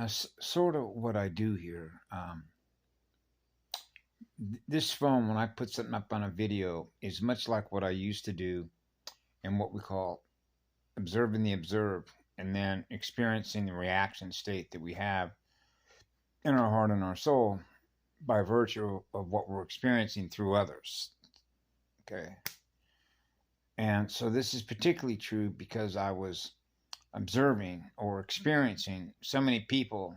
Sort of what I do here. This phone, when I put something up on a video, is much like what I used to do in what we call observing the observed and then experiencing the reaction state that we have in our heart and our soul by virtue of what we're experiencing through others. Okay. And so this is particularly true because I was observing or experiencing so many people.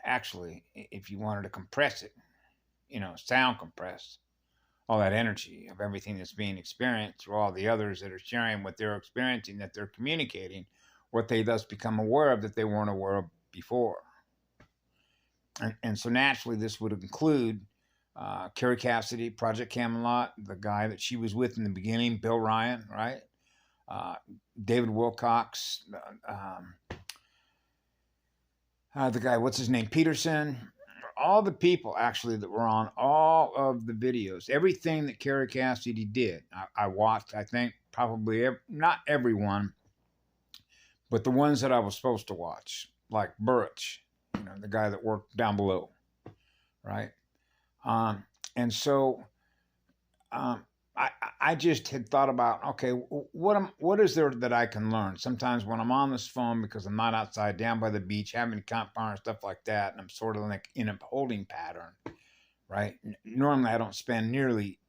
Actually, if you wanted to compress it, sound compressed, all that energy of everything that's being experienced through all the others that are sharing what they're experiencing, that they're communicating, what they thus become aware of that they weren't aware of before. And so naturally, this would include Carrie Cassidy, Project Camelot, the guy that she was with in the beginning, Bill Ryan, right? David Wilcox, the guy, what's his name, Peterson, all the people actually that were on all of the videos, everything that Carrie Cassidy did, I watched, I think probably not everyone, but the ones that I was supposed to watch, like Burrich, the guy that worked down below, right? And so I just had thought about, okay, what is there that I can learn? Sometimes when I'm on this phone, because I'm not outside down by the beach having a campfire and stuff like that, and I'm sort of like in a holding pattern, right? Normally I don't spend nearly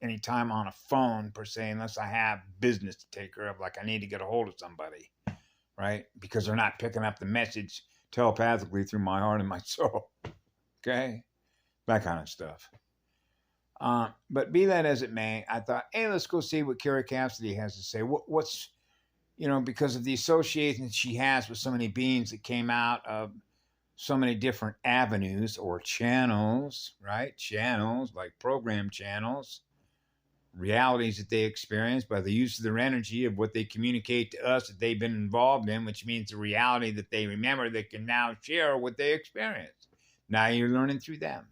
any time on a phone per se, unless I have business to take care of, like I need to get a hold of somebody, right? Because they're not picking up the message telepathically through my heart and my soul, okay? That kind of stuff. But be that as it may, I thought, hey, let's go see what Carrie Cassidy has to say. What's, because of the association she has with so many beings that came out of so many different avenues or channels, right? Channels, like program channels, realities that they experience by the use of their energy of what they communicate to us that they've been involved in, which means the reality that they remember, they can now share what they experience. Now you're learning through them.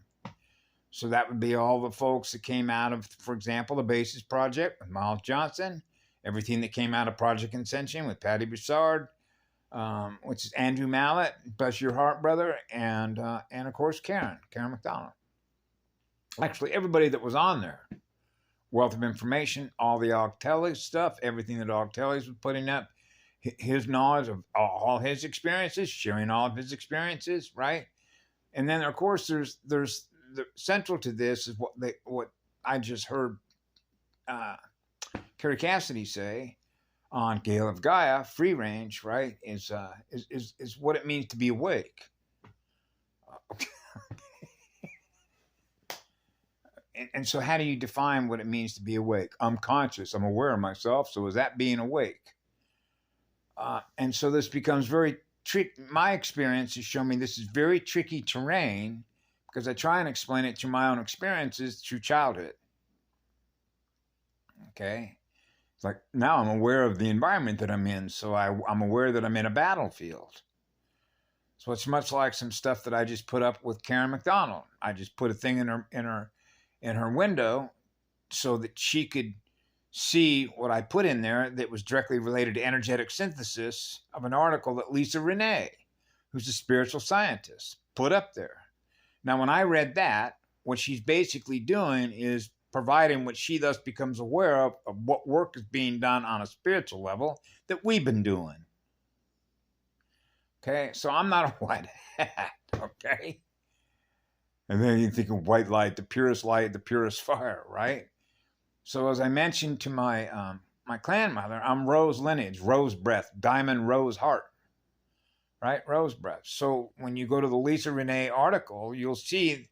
So that would be all the folks that came out of, for example, the Basis Project with Miles Johnson, everything that came out of Project Ascension with Patty Broussard, which is Andrew Mallet, bless your heart, brother, and of course Karen McDonald. Actually, everybody that was on there, wealth of information, all the Ogtelli stuff, everything that Ogtelli was putting up, his knowledge of all his experiences, sharing all of his experiences, right? And then of course there's the central to this is what I just heard Carrie Cassidy say on Gale of Gaia, free range, right? Is what it means to be awake. And so how do you define what it means to be awake? I'm conscious, I'm aware of myself. So is that being awake? And so this becomes very tricky. My experience has shown me this is very tricky terrain, because I try and explain it through my own experiences through childhood. Okay? It's like, now I'm aware of the environment that I'm in, so I'm aware that I'm in a battlefield. So it's much like some stuff that I just put up with Karen McDonald. I just put a thing in her window so that she could see what I put in there that was directly related to energetic synthesis of an article that Lisa Renee, who's a spiritual scientist, put up there. Now, when I read that, what she's basically doing is providing what she thus becomes aware of what work is being done on a spiritual level that we've been doing. Okay, so I'm not a white hat, okay? And then you think of white light, the purest fire, right? So as I mentioned to my my clan mother, I'm rose lineage, rose breath, diamond rose heart. Right? Rose breath. So when you go to the Lisa Renee article, you'll see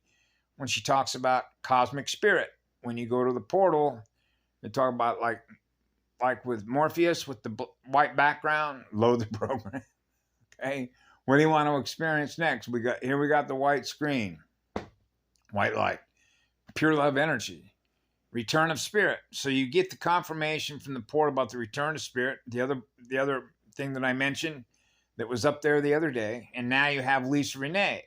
when she talks about cosmic spirit. When you go to the portal, they talk about like with Morpheus with the white background, load the program. Okay. What do you want to experience next? We got the white screen, white light, pure love energy, return of spirit. So you get the confirmation from the portal about the return of spirit. The other thing that I mentioned that was up there the other day, and now you have Lisa Renee.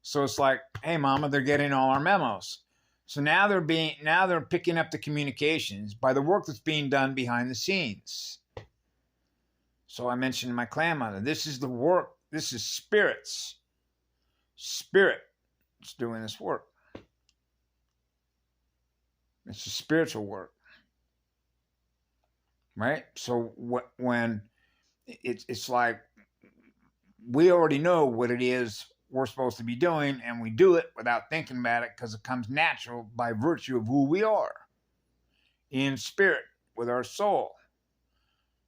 So it's like, hey, mama, they're getting all our memos. So now they're picking up the communications by the work that's being done behind the scenes. So I mentioned in my clan mother, this is the work. This is spirits. Spirit is doing this work. It's a spiritual work, right? So when it's like we already know what it is we're supposed to be doing, and we do it without thinking about it because it comes natural by virtue of who we are in spirit with our soul,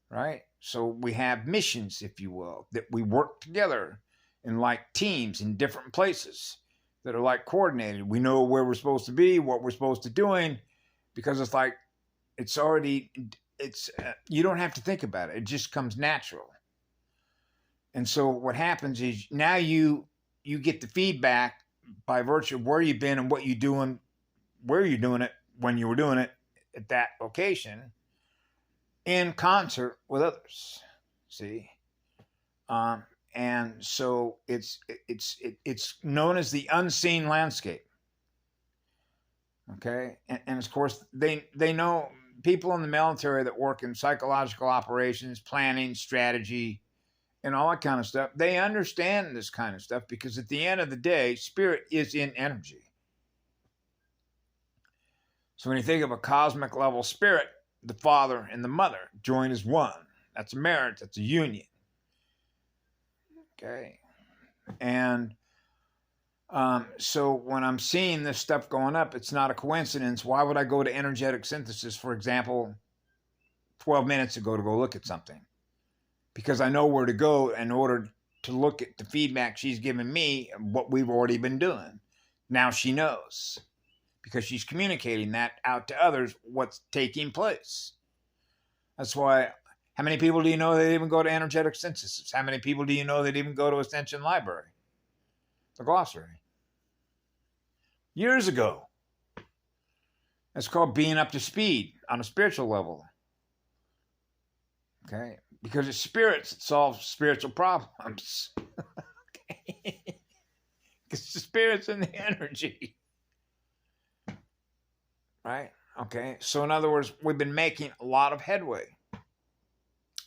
right? So we have missions, if you will, that we work together in like teams in different places that are like coordinated. We know where we're supposed to be, what we're supposed to doing, because it's like it's already you don't have to think about it. It just comes natural. And so what happens is now you get the feedback by virtue of where you've been and what you're doing, where you're doing it, when you were doing it at that location, in concert with others. See, and so it's known as the unseen landscape. Okay, and of course they know people in the military that work in psychological operations, planning, strategy, and all that kind of stuff. They understand this kind of stuff because at the end of the day, spirit is in energy. So when you think of a cosmic level spirit, the father and the mother join as one. That's a marriage. That's a union. Okay, and so when I'm seeing this stuff going up, it's not a coincidence. Why would I go to energetic synthesis, for example, 12 minutes ago to go look at something? Because I know where to go in order to look at the feedback she's given me, what we've already been doing. Now she knows because she's communicating that out to others, what's taking place. That's why, how many people do you know that even go to energetic synthesis? How many people do you know that even go to Ascension Library? The glossary. Years ago. It's called being up to speed on a spiritual level. Okay? Because it's spirits that solve spiritual problems. Okay? It's the spirits and the energy. Right? Okay? So in other words, we've been making a lot of headway.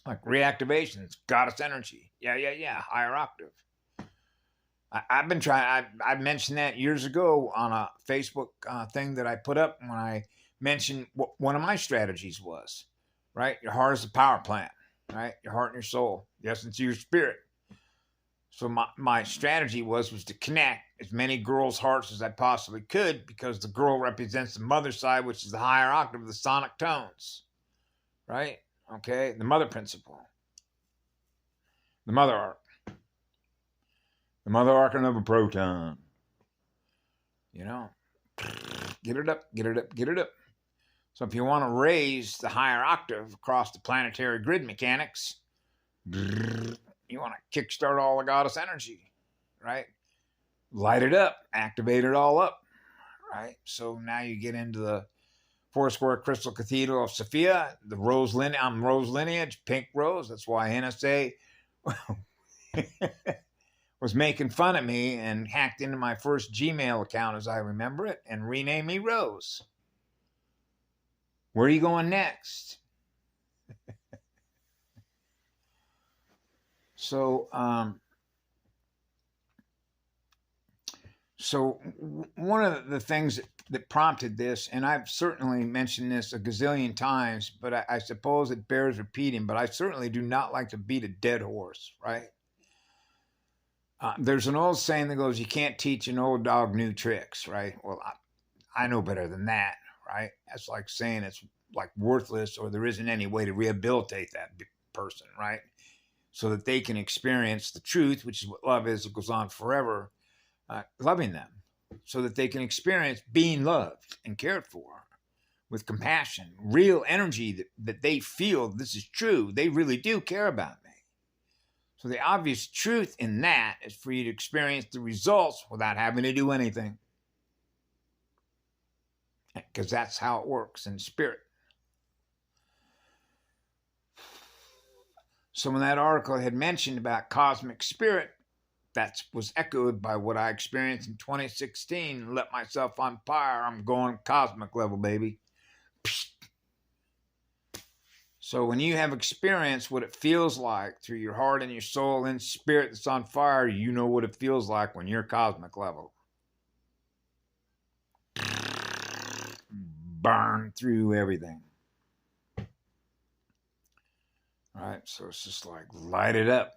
Like reactivations, goddess energy. Yeah. Higher octave. I've been trying. I mentioned that years ago on a Facebook thing that I put up when I mentioned what one of my strategies was. Right, your heart is the power plant. Right, your heart and your soul. The essence of your spirit. So my strategy was to connect as many girls' hearts as I possibly could, because the girl represents the mother side, which is the higher octave of the sonic tones. Right. Okay, the mother principle. The mother arc. The mother arcing of a proton. You know, get it up, get it up, get it up. So if you want to raise the higher octave across the planetary grid mechanics, you want to kickstart all the goddess energy, right? Light it up, activate it all up, right? So now you get into the Four Square Crystal Cathedral of Sophia, the rose lineage. I'm rose lineage, pink rose. That's why NSA was making fun of me and hacked into my first Gmail account, as I remember it, and renamed me Rose. Where are you going next? So one of the things that prompted this, and I've certainly mentioned this a gazillion times, but I suppose it bears repeating, but I certainly do not like to beat a dead horse, right? There's an old saying that goes, you can't teach an old dog new tricks, right? Well, I know better than that, right? That's like saying it's like worthless or there isn't any way to rehabilitate that person, right? So that they can experience the truth, which is what love is. It goes on forever, loving them, so that they can experience being loved and cared for with compassion, real energy that they feel this is true. They really do care about me. So the obvious truth in that is for you to experience the results without having to do anything. Because that's how it works in spirit. So when that article had mentioned about cosmic spirit, that was echoed by what I experienced in 2016. Let myself on fire. I'm going cosmic level, baby. So when you have experienced what it feels like through your heart and your soul and spirit that's on fire, you know what it feels like when you're cosmic level. Burn through everything. All right, so it's just like light it up.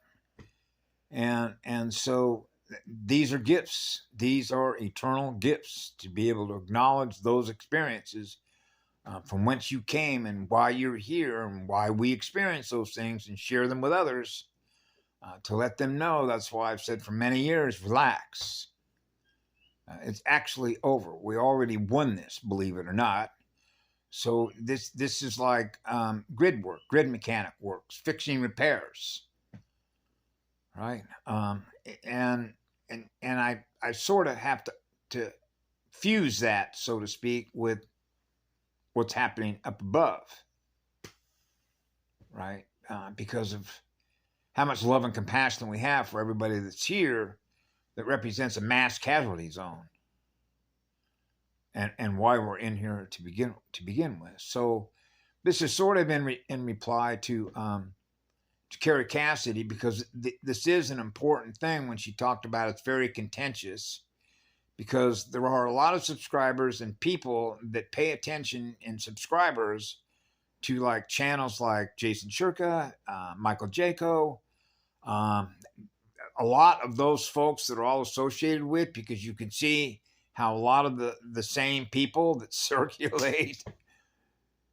And so these are gifts. These are eternal gifts to be able to acknowledge those experiences from whence you came and why you're here and why we experience those things and share them with others to let them know. That's why I've said for many years, relax. It's actually over. We already won this, believe it or not. So this is like grid work, grid mechanic works, fixing repairs, right? And I sort of have to fuse that, so to speak, with what's happening up above, right? Because of how much love and compassion we have for everybody that's here, that represents a mass casualty zone, and why we're in here to begin with. So this is sort of in reply to Carrie Cassidy, because this is an important thing when she talked about it's very contentious, because there are a lot of subscribers and people that pay attention and subscribers to like channels like Jason Shurka, Michael Jaco, a lot of those folks that are all associated with, because you can see how a lot of the same people that circulate,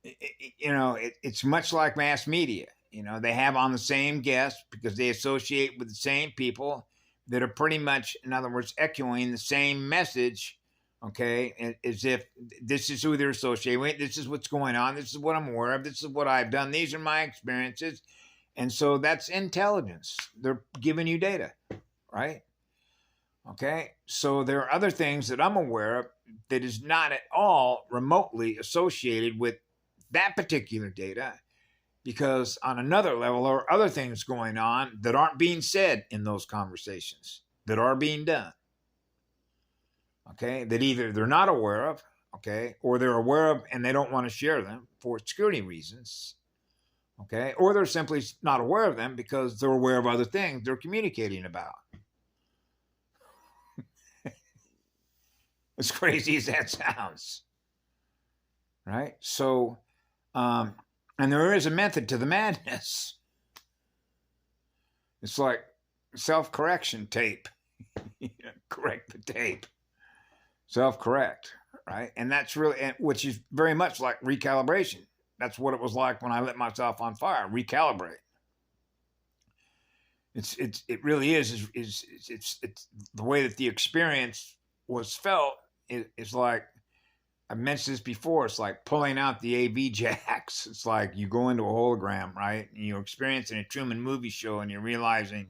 it's much like mass media. They have on the same guests because they associate with the same people that are pretty much, in other words, echoing the same message, okay, as if this is who they're associated with, this is what's going on, this is what I'm aware of, this is what I've done, these are my experiences. And so that's intelligence. They're giving you data, right? Okay, so there are other things that I'm aware of that is not at all remotely associated with that particular data, because on another level, there are other things going on that aren't being said in those conversations that are being done. Okay, that either they're not aware of, okay, or they're aware of and they don't want to share them for security reasons, okay, or they're simply not aware of them because they're aware of other things they're communicating about. As crazy as that sounds, right? So, and there is a method to the madness. It's like self-correction tape. Correct the tape. Self-correct, right? And that's really, which is very much like recalibration. That's what it was like when I lit myself on fire. Recalibrate. It really is. It's the way that the experience was felt. It's like, I mentioned this before, it's like pulling out the AV jacks. It's like you go into a hologram, right? And you're experiencing a Truman movie show and you're realizing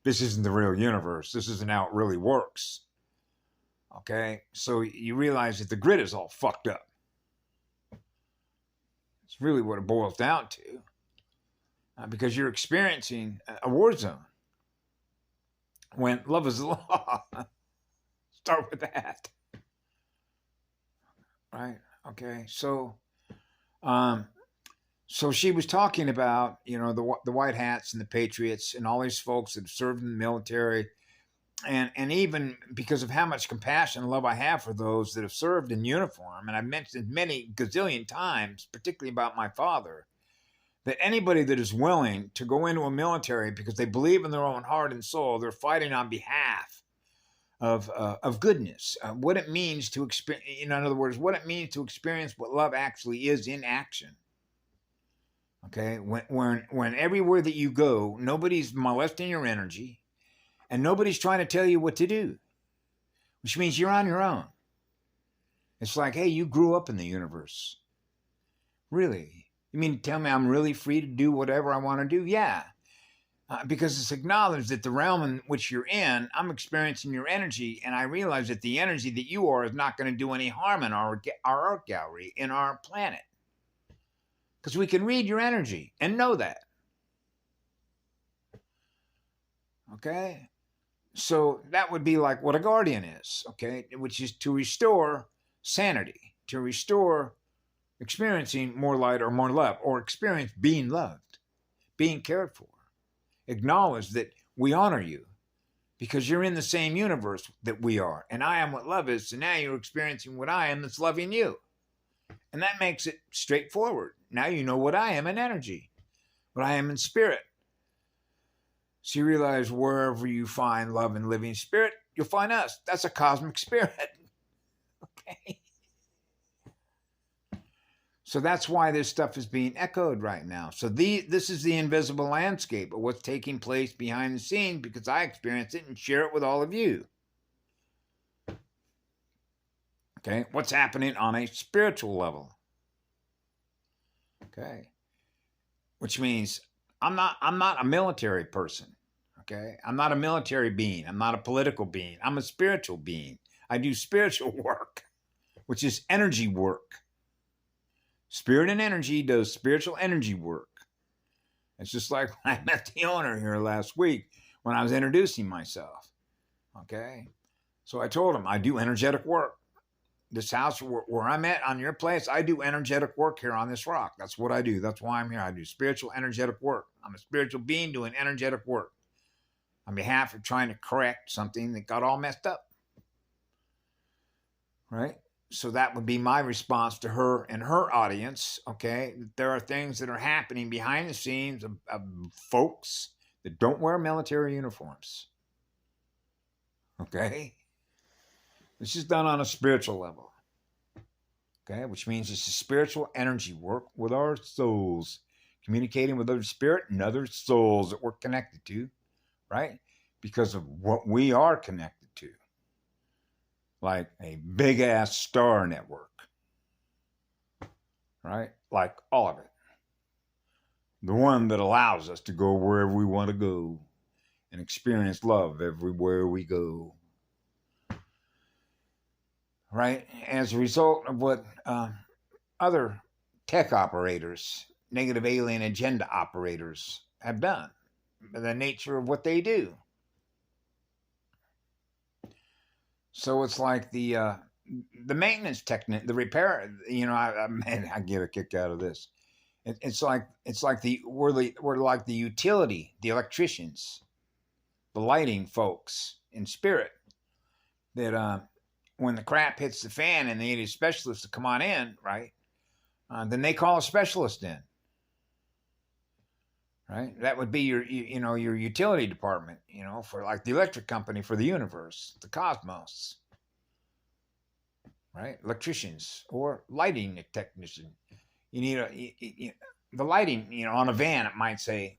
this isn't the real universe. This isn't how it really works. Okay? So you realize that the grid is all fucked up. It's really what it boils down to. Because you're experiencing a war zone. When love is the law. Start with that. Right. Okay. So she was talking about, the white hats and the patriots and all these folks that have served in the military, and even because of how much compassion and love I have for those that have served in uniform. And I've mentioned many gazillion times, particularly about my father, that anybody that is willing to go into a military because they believe in their own heart and soul, they're fighting on behalf of goodness, what it means to experience, in other words, what it means to experience what love actually is in action. Okay, when everywhere that you go, nobody's molesting your energy, and nobody's trying to tell you what to do, which means you're on your own. It's like, hey, you grew up in the universe. Really? You mean to tell me I'm really free to do whatever I want to do? Yeah. Because it's acknowledged that the realm in which you're in, I'm experiencing your energy, and I realize that the energy that you are is not going to do any harm in our art gallery, in our planet. Because we can read your energy and know that. Okay? So that would be like what a guardian is, okay? Which is to restore sanity, to restore experiencing more light or more love, or experience being loved, being cared for. Acknowledge that we honor you because you're in the same universe that we are. And I am what love is. So now you're experiencing what I am that's loving you. And that makes it straightforward. Now you know what I am in energy, what I am in spirit. So you realize wherever you find love and living spirit, you'll find us. That's a cosmic spirit. Okay. So that's why this stuff is being echoed right now. So this is the invisible landscape of what's taking place behind the scenes because I experience it and share it with all of you. Okay, what's happening on a spiritual level? Okay, which means I'm not a military person. Okay, I'm not a military being. I'm not a political being. I'm a spiritual being. I do spiritual work, which is energy work. Spirit and energy does spiritual energy work. It's just like when I met the owner here last week when I was introducing myself. Okay, so I told him I do energetic work. This house where I'm at on your place, I do energetic work here on this rock. That's what I do. That's why I'm here. I do spiritual energetic work. I'm a spiritual being doing energetic work on behalf of trying to correct something that got all messed up. Right? So that would be my response to her and her audience. Okay? There are things that are happening behind the scenes of folks that don't wear military uniforms. Okay? This is done on a spiritual level, okay, which means it's a spiritual energy work with our souls, communicating with other spirit and other souls that we're connected to, right? Because of what we are connected to, like a big-ass star network, right? Like all of it. The one that allows us to go wherever we want to go and experience love everywhere we go. Right, as a result of what other tech operators, negative alien agenda operators have done, the nature of what they do. So it's like the maintenance technique, the repair. You know, I get a kick out of this. It's like we're like the utility, the electricians, the lighting folks in spirit that. When the crap hits the fan and they need a specialist to come on in, right? Then they call a specialist in, right? That would be your utility department, for like the electric company for the universe, the cosmos, right? Electricians or lighting technician. You need the lighting, on a van. It might say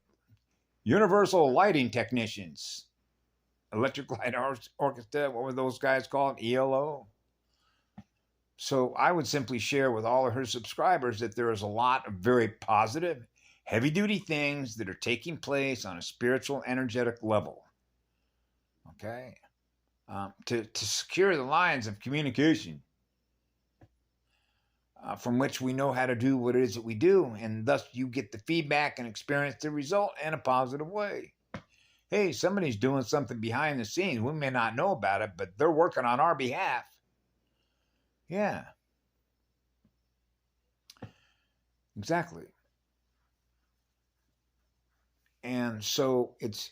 Universal Lighting Technicians. Electric Light Orchestra, what were those guys called? ELO. So I would simply share with all of her subscribers that there is a lot of very positive, heavy-duty things that are taking place on a spiritual, energetic level. Okay? To secure the lines of communication from which we know how to do what it is that we do, and thus you get the feedback and experience the result in a positive way. Hey, somebody's doing something behind the scenes. We may not know about it, but they're working on our behalf. Yeah. Exactly. And so it's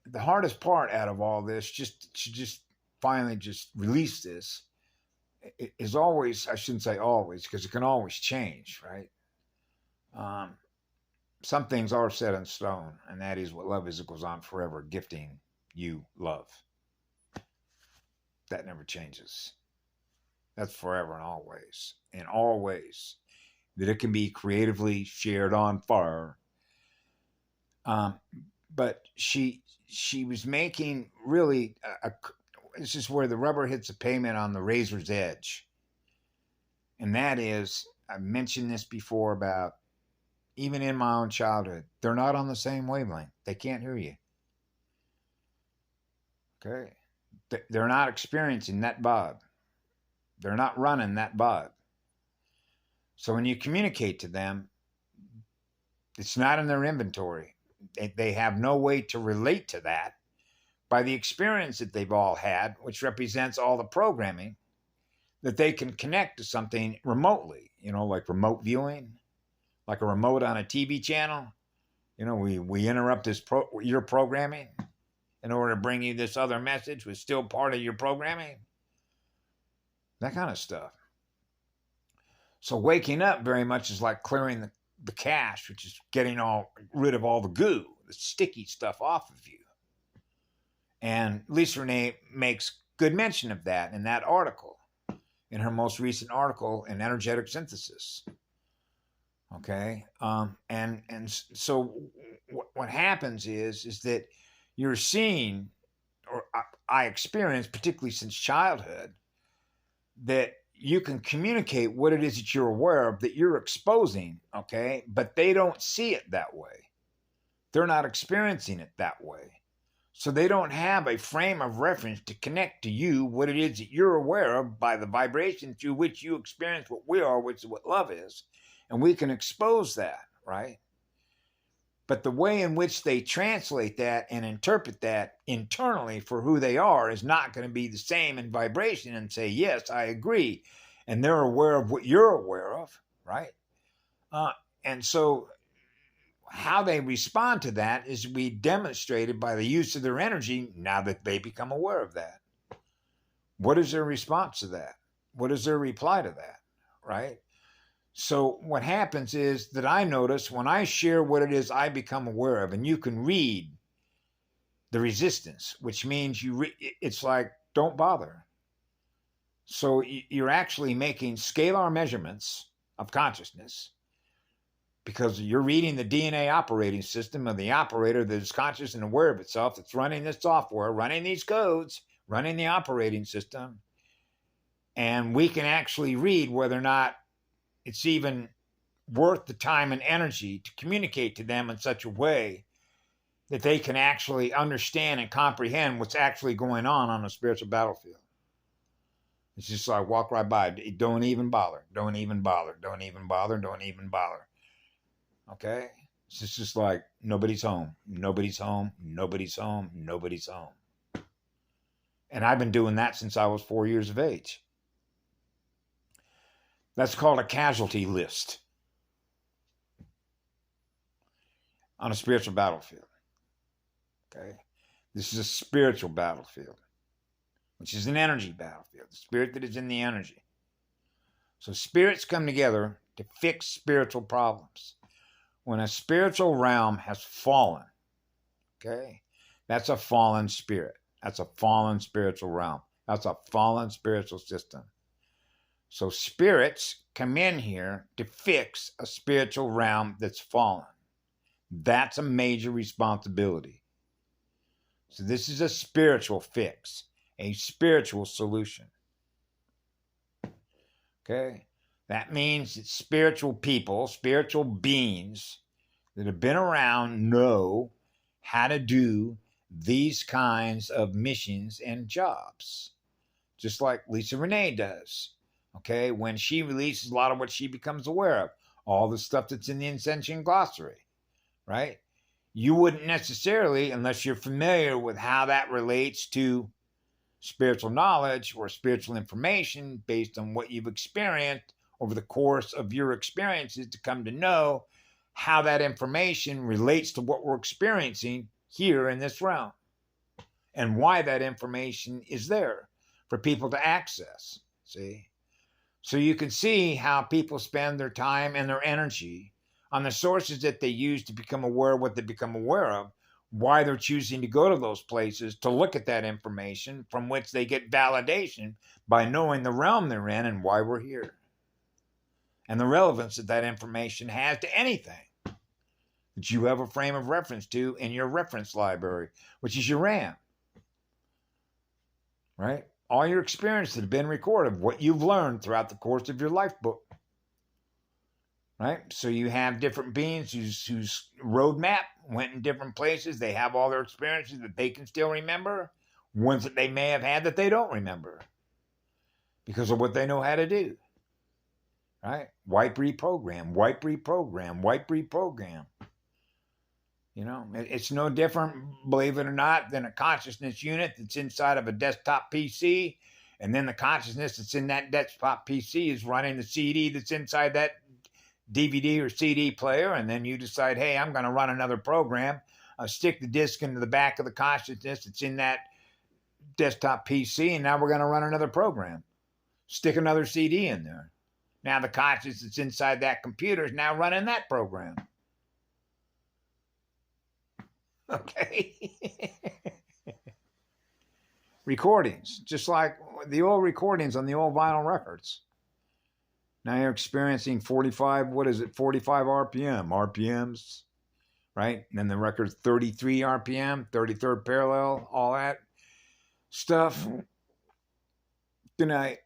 the hardest part out of all this, just finally just release this, is always, I shouldn't say always, because it can always change, right? Some things are set in stone, and that is what love is. It goes on forever, gifting you love. That never changes. That's forever and always. In all ways. That it can be creatively shared on fire. But she was making really, this is where the rubber hits the pavement on the razor's edge. And that is, I mentioned this before about, even in my own childhood, they're not on the same wavelength. They can't hear you. Okay? They're not experiencing that vibe. They're not running that vibe. So when you communicate to them, it's not in their inventory. They have no way to relate to that by the experience that they've all had, which represents all the programming that they can connect to something remotely, like remote viewing, like a remote on a TV channel. We interrupt your programming in order to bring you this other message, was still part of your programming. That kind of stuff. So waking up very much is like clearing the cache, which is getting rid of all the goo, the sticky stuff off of you. And Lisa Renee makes good mention of that in that article, in her most recent article in Energetic Synthesis. Okay, and so what happens is that you're seeing, or I experienced, particularly since childhood, that you can communicate what it is that you're aware of, that you're exposing, okay, but they don't see it that way. They're not experiencing it that way. So they don't have a frame of reference to connect to you what it is that you're aware of by the vibration through which you experience what we are, which is what love is. And we can expose that, right? But the way in which they translate that and interpret that internally for who they are is not going to be the same in vibration and say, yes, I agree. And they're aware of what you're aware of, right? And so how they respond to that is to be demonstrated by the use of their energy now that they become aware of that. What is their response to that? What is their reply to that, right? So what happens is that I notice when I share what it is I become aware of, and you can read the resistance, which means it's like, don't bother. So you're actually making scalar measurements of consciousness because you're reading the DNA operating system of the operator that is conscious and aware of itself, that's running this software, running these codes, running the operating system. And we can actually read whether or not it's even worth the time and energy to communicate to them in such a way that they can actually understand and comprehend what's actually going on a spiritual battlefield. It's just like walk right by. Don't even bother. Don't even bother. Don't even bother. Don't even bother. Okay? It's just like nobody's home. Nobody's home. Nobody's home. Nobody's home. And I've been doing that since I was 4 years of age. That's called a casualty list on a spiritual battlefield. Okay? This is a spiritual battlefield, which is an energy battlefield, the spirit that is in the energy. So spirits come together to fix spiritual problems. When a spiritual realm has fallen, okay, that's a fallen spirit. That's a fallen spiritual realm. That's a fallen spiritual system. So spirits come in here to fix a spiritual realm that's fallen. That's a major responsibility. So this is a spiritual fix, a spiritual solution. Okay? That means that spiritual people, spiritual beings that have been around know how to do these kinds of missions and jobs, just like Lisa Renee does. Okay, when she releases a lot of what she becomes aware of, all the stuff that's in the Ascension Glossary, right? You wouldn't necessarily, unless you're familiar with how that relates to spiritual knowledge or spiritual information based on what you've experienced over the course of your experiences, to come to know how that information relates to what we're experiencing here in this realm and why that information is there for people to access, see? So you can see how people spend their time and their energy on the sources that they use to become aware of what they become aware of, why they're choosing to go to those places to look at that information from which they get validation by knowing the realm they're in and why we're here. And the relevance that that information has to anything that you have a frame of reference to in your reference library, which is your RAM, right? All your experiences have been recorded, what you've learned throughout the course of your life book, right? So you have different beings whose roadmap went in different places. They have all their experiences that they can still remember, ones that they may have had that they don't remember because of what they know how to do, right? Wipe, reprogram, wipe, reprogram, wipe, reprogram. You know, it's no different, believe it or not, than a consciousness unit that's inside of a desktop PC And then the consciousness that's in that desktop PC is running the CD that's inside that DVD or CD player. And then you decide, hey, I'm going to run another program. Stick the disk into the back of the consciousness that's in that desktop PC, and now we're going to run another program. Stick another CD in there. Now the consciousness that's inside that computer is now running that program. Okay. Recordings, just like the old recordings on the old vinyl records. Now you're experiencing 45 RPMs, right? And then the record's 33 RPM, 33rd parallel, all that stuff. Good night.